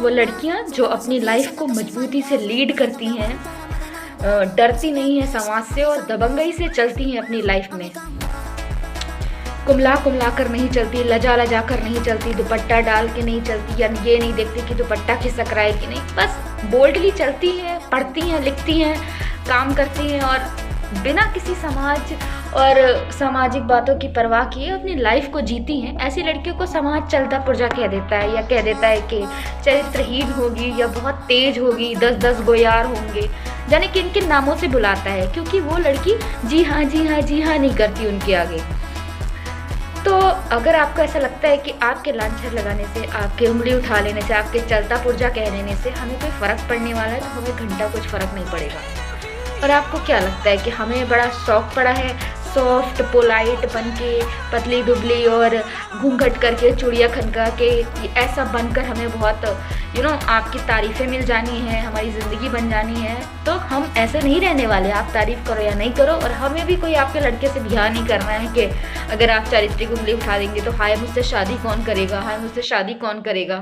वो लड़कियां जो अपनी लाइफ को मजबूती से लीड करती हैं, डरती नहीं है समाज से और दबंगई से चलती हैं अपनी लाइफ में। कुमला कुमला कर नहीं चलती, लजा लजा कर नहीं चलती, दुपट्टा डाल के नहीं चलती, या ये नहीं देखती कि दुपट्टा खिसक रहा है कि नहीं। बस बोल्डली चलती हैं, पढ़ती हैं, लिखती हैं, काम करती हैं और बिना किसी समाज और सामाजिक बातों की परवाह किए अपनी लाइफ को जीती हैं। ऐसी लड़कियों को समाज चलता पुर्जा कह देता है, या कह देता है कि चरित्रहीन होगी, या बहुत तेज होगी, 10-10 गोयार होंगे, जाने किन किन नामों से बुलाता है, क्योंकि वो लड़की जी हाँ जी हाँ जी हाँ नहीं करती उनके आगे। तो अगर आपको ऐसा लगता है कि आपके लांछन लगाने से, आपके उंगली उठा लेने से, आपके चलता पुर्जा कह देने से हमें कोई फ़र्क पड़ने वाला है, तो हमें घंटा कुछ फ़र्क नहीं पड़ेगा। और आपको क्या लगता है कि हमें बड़ा शौक पड़ा है सॉफ्ट पोलाइट बन के, पतली दुबली और घूंघट करके, चूड़ियाँ खनका के, ऐसा बनकर हमें बहुत आपकी तारीफ़ें मिल जानी है, हमारी ज़िंदगी बन जानी है। तो हम ऐसे नहीं रहने वाले। आप तारीफ़ करो या नहीं करो, और हमें भी कोई आपके लड़के से ध्यान नहीं करना है कि अगर आप चारित्रिक उंगली उठा देंगे तो हाय मुझसे शादी कौन करेगा, हाय मुझसे शादी कौन करेगा।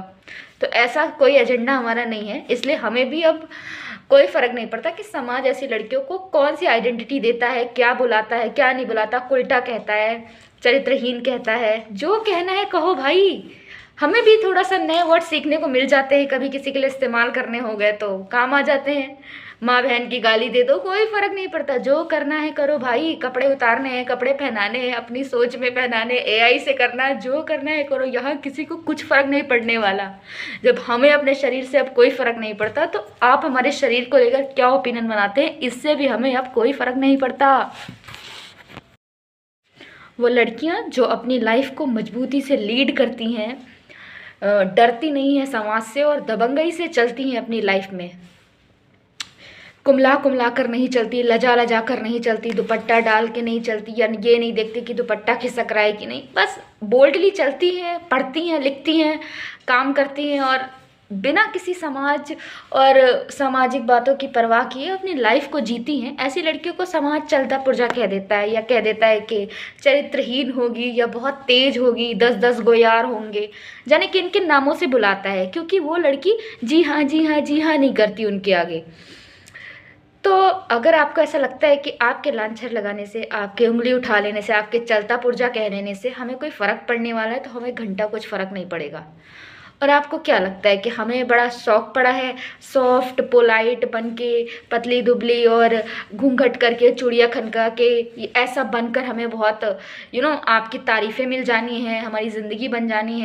तो ऐसा कोई एजेंडा हमारा नहीं है। इसलिए हमें भी अब कोई फ़र्क नहीं पड़ता कि समाज ऐसी लड़कियों को कौन सी आइडेंटिटी देता है, क्या बुलाता है, क्या नहीं बुलाता, उल्टा कहता है, चरित्रहीन कहता है। जो कहना है कहो भाई। हमें भी थोड़ा सा नए वर्ड सीखने को मिल जाते हैं, कभी किसी के लिए इस्तेमाल करने हो गए तो काम आ जाते हैं। माँ बहन की गाली दे दो, कोई फ़र्क नहीं पड़ता। जो करना है करो भाई। कपड़े उतारने हैं, कपड़े पहनाने हैं, अपनी सोच में पहनाने, एआई से करना है, जो करना है करो। यहाँ किसी को कुछ फ़र्क नहीं पड़ने वाला। जब हमें अपने शरीर से अब कोई फ़र्क नहीं पड़ता, तो आप हमारे शरीर को लेकर क्या ओपिनियन बनाते हैं, इससे भी हमें अब कोई फ़र्क नहीं पड़ता। वो लड़कियां जो अपनी लाइफ को मजबूती से लीड करती हैं, डरती नहीं है समाज से और दबंगई से चलती हैं अपनी लाइफ में। कुमला कुमला कर नहीं चलती, लजा लजा कर नहीं चलती, दुपट्टा डाल के नहीं चलती, या ये नहीं देखती कि दुपट्टा खिसक रहा है कि नहीं। बस बोल्डली चलती हैं, पढ़ती हैं, लिखती हैं, काम करती हैं और बिना किसी समाज और सामाजिक बातों की परवाह किए अपनी लाइफ को जीती हैं। ऐसी लड़कियों को समाज चलता पुर्जा कह देता है, या कह देता है कि चरित्रहीन होगी, या बहुत तेज होगी, 10-10 गोयार होंगे, जाने किन किन नामों से बुलाता है, क्योंकि वो लड़की जी हाँ जी हाँ जी हाँ नहीं करती उनके आगे। तो अगर आपको ऐसा लगता है कि आपके लांछन लगाने से, आपके उंगली उठा लेने से, आपके चलता पुर्जा कह देने से हमें कोई फ़र्क पड़ने वाला है, तो हमें घंटा कुछ फ़र्क नहीं पड़ेगा। और आपको क्या लगता है कि हमें बड़ा शौक पड़ा है सॉफ्ट पोलाइट बन के, पतली दुबली और घूंघट करके, चूड़ियाँ खनका के, ऐसा बनकर हमें बहुत आपकी तारीफ़ें मिल जानी है, हमारी ज़िंदगी बन जानी है।